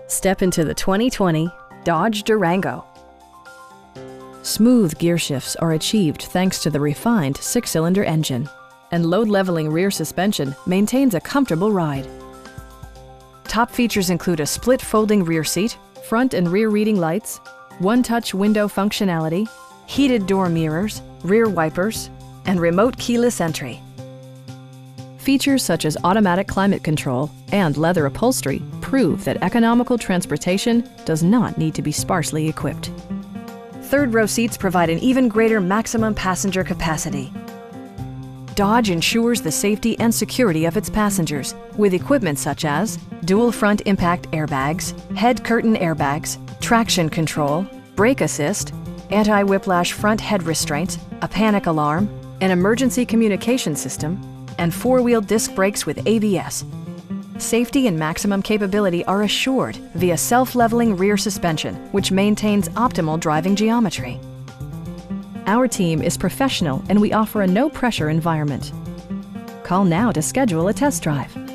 Step into the 2020 Dodge Durango. Smooth gear shifts are achieved thanks to the refined 6-cylinder engine, and load-leveling rear suspension maintains a comfortable ride. Top features include a split folding rear seat, front and rear reading lights, one-touch window functionality, heated door mirrors, rear wipers, and remote keyless entry. Features such as automatic climate control and leather upholstery prove that economical transportation does not need to be sparsely equipped. Third-row seats provide an even greater maximum passenger capacity. Dodge ensures the safety and security of its passengers with equipment such as dual front impact airbags, head curtain airbags, traction control, brake assist, anti-whiplash front head restraints, a panic alarm, an emergency communication system, and four-wheel disc brakes with ABS. Safety and maximum capability are assured via self-leveling rear suspension, which maintains optimal driving geometry. Our team is professional and we offer a no-pressure environment. Call now to schedule a test drive.